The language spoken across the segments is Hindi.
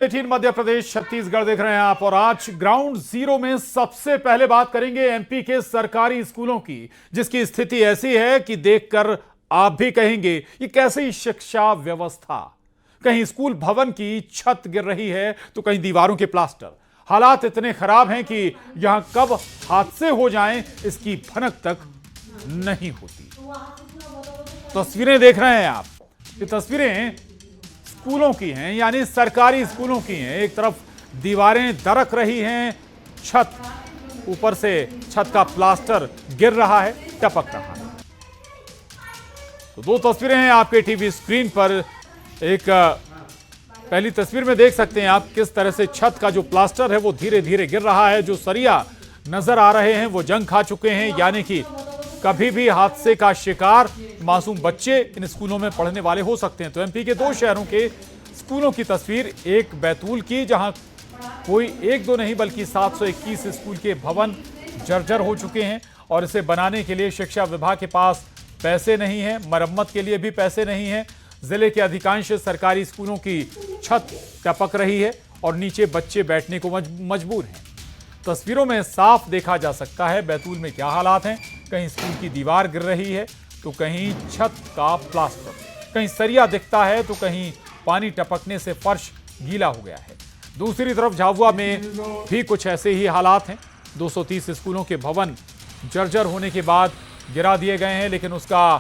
18 मध्य प्रदेश छत्तीसगढ़ देख रहे हैं आप और आज ग्राउंड जीरो में सबसे पहले बात करेंगे एमपी के सरकारी स्कूलों की, जिसकी स्थिति ऐसी है कि देखकर आप भी कहेंगे ये कैसी शिक्षा व्यवस्था। कहीं स्कूल भवन की छत गिर रही है तो कहीं दीवारों के प्लास्टर। हालात इतने खराब हैं कि यहां कब हादसे हो जाएं इसकी भनक तक नहीं होती। तस्वीरें देख रहे हैं आप, ये तस्वीरें स्कूलों की हैं, यानी सरकारी स्कूलों की हैं। एक तरफ दीवारें दरक रही हैं, छत ऊपर से छत का प्लास्टर गिर रहा है, टपक रहा है। तो दो तस्वीरें हैं आपके टीवी स्क्रीन पर। एक पहली तस्वीर में देख सकते हैं आप किस तरह से छत का जो प्लास्टर है वो धीरे धीरे गिर रहा है। जो सरिया नजर आ रहे हैं वो जंग खा चुके हैं, यानी कि कभी भी हादसे का शिकार मासूम बच्चे इन स्कूलों में पढ़ने वाले हो सकते हैं। तो एमपी के दो शहरों के स्कूलों की तस्वीर, एक बैतूल की जहां कोई एक दो नहीं बल्कि 721 स्कूल के भवन जर्जर हो चुके हैं और इसे बनाने के लिए शिक्षा विभाग के पास पैसे नहीं है, मरम्मत के लिए भी पैसे नहीं है। जिले के अधिकांश सरकारी स्कूलों की छत टपक रही है और नीचे बच्चे बैठने को मजबूर हैं। तस्वीरों में साफ देखा जा सकता है बैतूल में क्या हालात हैं। कहीं स्कूल की दीवार गिर रही है तो कहीं छत का प्लास्टर, कहीं सरिया दिखता है तो कहीं पानी टपकने से फर्श गीला हो गया है। दूसरी तरफ झाबुआ में भी कुछ ऐसे ही हालात हैं। 230 स्कूलों के भवन जर्जर होने के बाद गिरा दिए गए हैं, लेकिन उसका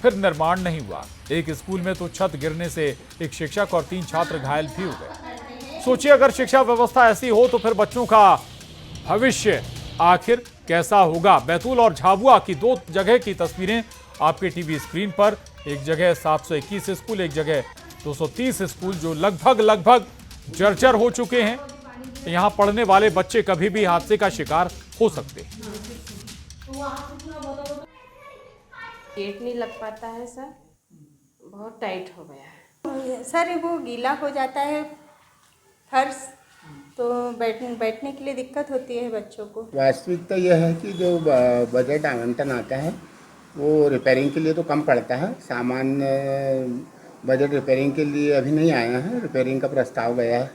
फिर निर्माण नहीं हुआ। एक स्कूल में तो छत गिरने से एक शिक्षक और 3 छात्र घायल भी हो गए। सोचिए अगर शिक्षा व्यवस्था ऐसी हो तो फिर बच्चों का भविष्य आखिर कैसा होगा। बैतूल और झाबुआ की दो जगह की तस्वीरें आपके टीवी स्क्रीन पर। एक जगह 721 स्कूल, एक जगह 230 स्कूल जो लगभग जर्जर हो चुके हैं। यहां पढ़ने वाले बच्चे कभी भी हादसे का शिकार हो सकते हैं। गेट नहीं लग पाता है सर, बहुत टाइट हो गया है सर। वो गीला हो जाता है फर्श, तो बैठने के लिए दिक्कत होती है बच्चों को। वास्तविकता यह है कि जो बजट आवंटन आता है वो रिपेयरिंग के लिए तो कम पड़ता है। सामान्य बजट रिपेयरिंग के लिए अभी नहीं आया है, रिपेयरिंग का प्रस्ताव गया है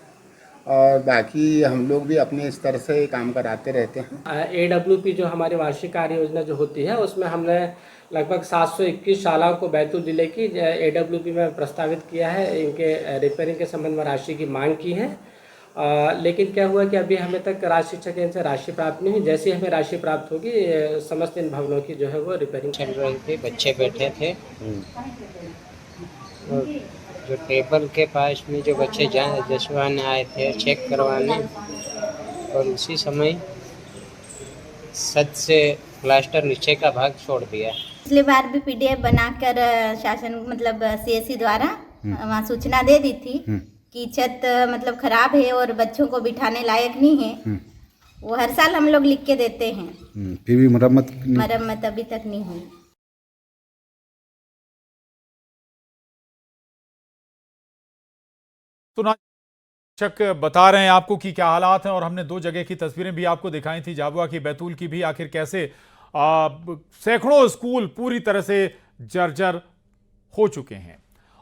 और बाकी हम लोग भी अपने स्तर से काम कराते रहते हैं। AWP जो हमारी वार्षिक कार्य योजना जो होती है उसमें हमने लगभग 721 शालाओं को बैतूल जिले की AWP में प्रस्तावित किया है। इनके रिपेयरिंग के संबंध में राशि की मांग की है, लेकिन क्या हुआ कि अभी हमें तक राज्य शिक्षा केंद्र से राशि प्राप्त नहीं हुई। जैसे ही हमें राशि प्राप्त होगी समस्त इन भवनों की जो है वो रिपेयरिंग चल रही थी। बच्चे बैठे थे और जो टेबल के पास में जो बच्चे जसवाने आए थे चेक करवाने, और उसी समय छत से प्लास्टर नीचे का भाग छोड़ दिया। पिछली बार भी PDF बनाकर शासन मतलब CSE द्वारा वहाँ सूचना दे दी थी कि छत मतलब खराब है और बच्चों को बिठाने लायक नहीं है। वो हर साल हम लोग लिख के देते हैं, फिर भी मरम्मत अभी तक नहीं हुई। तो शिक्षक बता रहे हैं आपको कि क्या हालात हैं और हमने दो जगह की तस्वीरें भी आपको दिखाई थी, झाबुआ की, बैतूल की भी। आखिर कैसे सैकड़ों स्कूल पूरी तरह से जर्जर हो चुके हैं।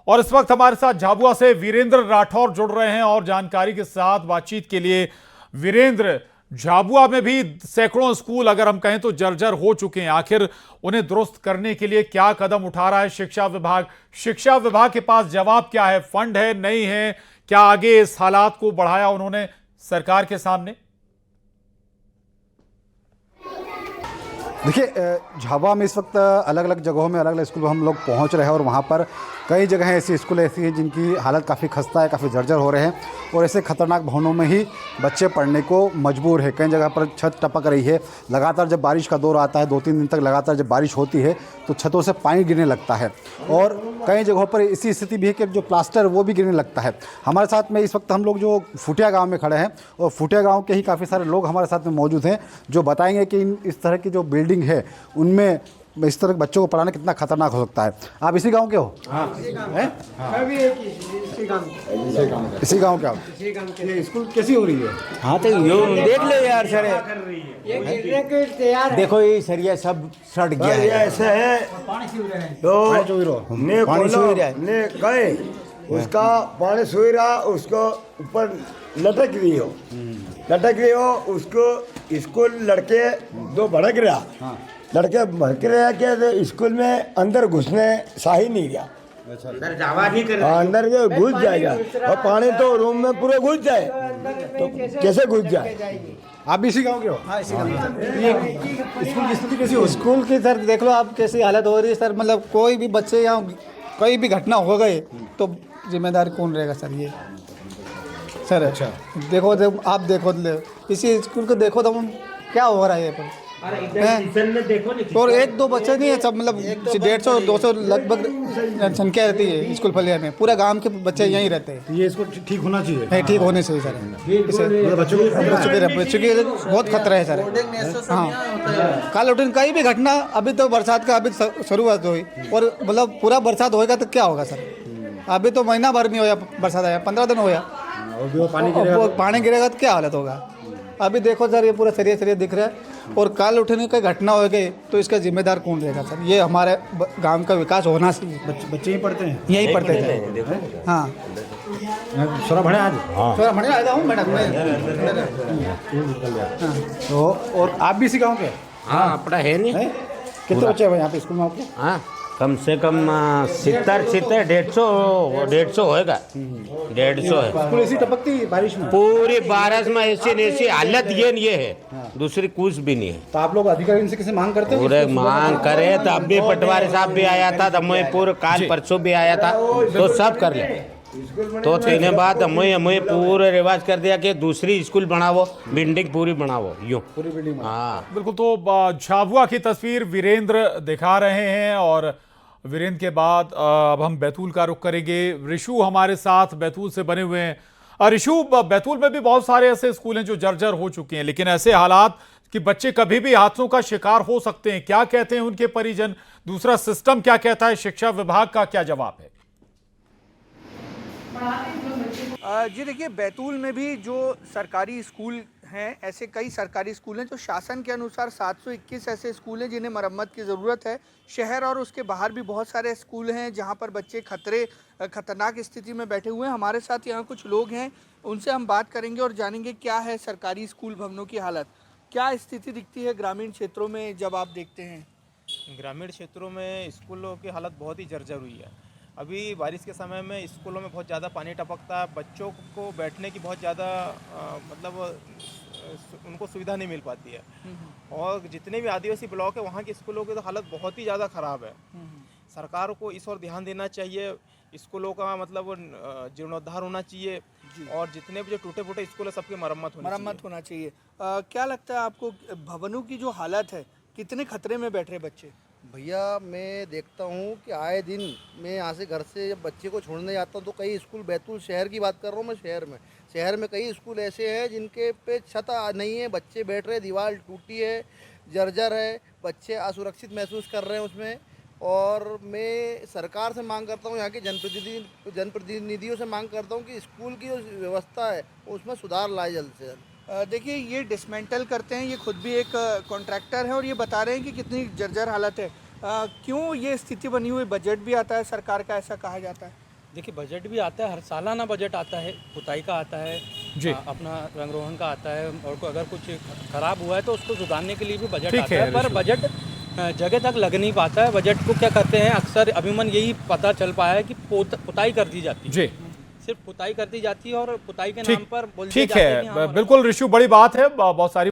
और इस वक्त हमारे साथ झाबुआ से वीरेंद्र राठौर जुड़ रहे हैं और जानकारी के साथ बातचीत के लिए। वीरेंद्र, झाबुआ में भी सैकड़ों स्कूल अगर हम कहें तो जर्जर हो चुके हैं, आखिर उन्हें दुरुस्त करने के लिए क्या कदम उठा रहा है शिक्षा विभाग? शिक्षा विभाग के पास जवाब क्या है? फंड है, नहीं है? क्या आगे इस हालात को बढ़ाया उन्होंने सरकार के सामने? देखिए, झाबुआ में इस वक्त अलग अलग जगहों में अलग अलग स्कूल हम लोग पहुंच रहे हैं और वहां पर कई जगह ऐसी स्कूल ऐसी हैं जिनकी हालत काफ़ी खस्ता है, काफ़ी जर्जर हो रहे हैं और ऐसे खतरनाक भवनों में ही बच्चे पढ़ने को मजबूर है। कई जगह पर छत टपक रही है। लगातार जब बारिश का दौर आता है, 2-3 दिन तक लगातार जब बारिश होती है तो छतों से पानी गिरने लगता है और कई जगहों पर इसी स्थिति भी है कि जो प्लास्टर वो भी गिरने लगता है। हमारे साथ में इस वक्त हम लोग जो फुटिया गाँव में खड़े हैं और फुटिया गाँव के ही काफ़ी सारे लोग हमारे साथ में मौजूद हैं जो बताएंगे कि इस तरह की जो बिल्डिंग है उनमें इस तरह बच्चों को पढ़ाना कितना खतरनाक हो सकता है। आप इसी गांव के हो? हाँ, इसी गांव के आप? ये स्कूल कैसी हो रही है? हाँ तो यो देख लो यार सर, देखो ये सरिया सब सड़ गया है। ऐसा है तो पानी उसका पानी सोई रहा, उसको ऊपर लटक रही हो उसको स्कूल लड़के दो भड़क रहा, लड़के भड़क रहे कि स्कूल में अंदर घुसने सही नहीं गया, अंदर जावा नहीं कर अंदर जो घुस जाएगा और पानी तो रूम में पूरे घुस जाए तो कैसे घुस जाए। आप भी इसी गाँव के हो? हाँ, इसी गाँव में। ये स्कूल की स्थिति कैसी हो? स्कूल की सर देख लो आप कैसी हालत हो रही है सर, मतलब कोई भी बच्चे या कोई भी घटना हो गई तो जिम्मेदार कौन रहेगा सर ये सर? अच्छा देखो आप देखो इसी स्कूल को देखो तो क्या हो रहा है ये पर और एक दो बच्चे नहीं है सब, मतलब 150-200 लगभग संख्या रहती है स्कूल फलिया में, पूरा गांव के बच्चे यहीं रहते हैं। ये इसको ठीक होना चाहिए। है, ठीक होने चाहिए सर। बच्चों के बहुत खतरा है सर। हाँ, कल उठन कहीं भी घटना, अभी तो बरसात का अभी शुरुआत हुई और मतलब पूरा बरसात होएगा तो क्या होगा सर? अभी तो महीना भर नहीं होया बरसात आया, 15 दिन होया, पानी गिरेगा तो क्या हालत होगा? अभी देखो सर ये पूरा सरिया दिख रहा है और काल उठने की घटना हो गई तो इसका जिम्मेदार कौन रहेगा सर? ये हमारे गांव का विकास होना चाहिए। बच्चे ही पढ़ते हैं? यही पढ़ते थे। हाँ सोरा भणे आज? सोरा भणे आया हूँ मैडम मैं। तो और आप भी इसी गाँव के? हाँ, अपना है नहीं। कितने बच्चे हैं यहाँ पे स्कूल में आपके? हाँ, कम से कम 70-150 होएगा। 150 है। स्कूल ऐसी टपकती बारिश में? पूरी बारिश में ऐसी हालत ये है, दूसरी कुछ भी नहीं है। तो आप लोग अधिकारी से किसी मांग करते हो? पूरे मांग करे तो अब भी पटवारी साहब भी आया था, दमोईपुर काल परसों भी आया था, तो सब कर ले। तो तीन बाद हमें पूरे रिवाज कर दिया कि दूसरी स्कूल बनाओ, बिल्डिंग पूरी बनाओ, यूँ पूरी बिल्डिंग। हाँ बिल्कुल। तो झाबुआ की तस्वीर वीरेंद्र दिखा रहे हैं और वीरेंद्र के बाद अब हम बैतूल का रुख करेंगे। ऋषु हमारे साथ बैतूल से बने हुए हैं। ऋषु, बैतूल में भी बहुत सारे ऐसे स्कूल हैं जो जर्जर हो चुके हैं, लेकिन ऐसे हालात कि बच्चे कभी भी हादसों का शिकार हो सकते हैं, क्या कहते हैं उनके परिजन? दूसरा सिस्टम क्या कहता है? शिक्षा विभाग का क्या जवाब है? जी देखिए, बैतूल में भी जो सरकारी स्कूल हैं, ऐसे कई सरकारी स्कूल हैं जो शासन के अनुसार 721 ऐसे स्कूल हैं जिन्हें मरम्मत की ज़रूरत है। शहर और उसके बाहर भी बहुत सारे स्कूल हैं जहां पर बच्चे खतरनाक स्थिति में बैठे हुए हैं। हमारे साथ यहां कुछ लोग हैं, उनसे हम बात करेंगे और जानेंगे क्या है सरकारी स्कूल भवनों की हालत, क्या स्थिति दिखती है ग्रामीण क्षेत्रों में जब आप देखते हैं। ग्रामीण क्षेत्रों में स्कूलों की हालत बहुत ही जर्जर हुई है। अभी बारिश के समय में स्कूलों में बहुत ज़्यादा पानी टपकता है, बच्चों को बैठने की बहुत ज़्यादा मतलब उनको सुविधा नहीं मिल पाती है। और जितने भी आदिवासी ब्लॉक है वहाँ के स्कूलों की तो हालत बहुत ही ज़्यादा ख़राब है। सरकार को इस ओर ध्यान देना चाहिए, स्कूलों का मतलब जीर्णोद्धार होना चाहिए और जितने भी जो टूटे फूटे स्कूल है सबकी मरम्मत होना चाहिए। क्या लगता है आपको भवनों की जो हालत है, कितने खतरे में बैठ रहे बच्चे? भैया मैं देखता हूँ कि आए दिन मैं यहाँ से घर से जब बच्चे को छोड़ने जाता हूँ तो कई स्कूल, बैतूल शहर की बात कर रहा हूँ मैं, शहर में कई स्कूल ऐसे हैं जिनके पे छत नहीं है, बच्चे बैठ रहे, दीवार टूटी है, जर्जर है, बच्चे असुरक्षित महसूस कर रहे हैं उसमें। और मैं सरकार से मांग करता हूँ, यहाँ के जनप्रतिनिधियों से मांग करता हूँ कि स्कूल की जो व्यवस्था है उसमें सुधार लाए जल्द से जल्द। देखिए, ये डिसमेंटल करते हैं, ये खुद भी एक कॉन्ट्रैक्टर है और ये बता रहे हैं कि कितनी जर्जर हालत है। क्यों ये स्थिति बनी हुई? बजट भी आता है सरकार का, ऐसा कहा जाता है। देखिए, बजट भी आता है, हर सालाना बजट आता है, पुताई का आता है जी, अपना रंगरोहन का आता है, और अगर कुछ खराब हुआ है तो उसको सुधारने के लिए भी बजट आता है, पर बजट जगह तक लग नहीं पाता है। बजट को क्या करते हैं, अक्सर अभिमन यही पता चल पाया है कि पुताई कर दी जाती है, सिर्फ पुताई कर दी जाती है और पुताई के नाम पर बोल दिया जाता है। ठीक है, बिल्कुल ऋषु, बड़ी बात है, बहुत सारी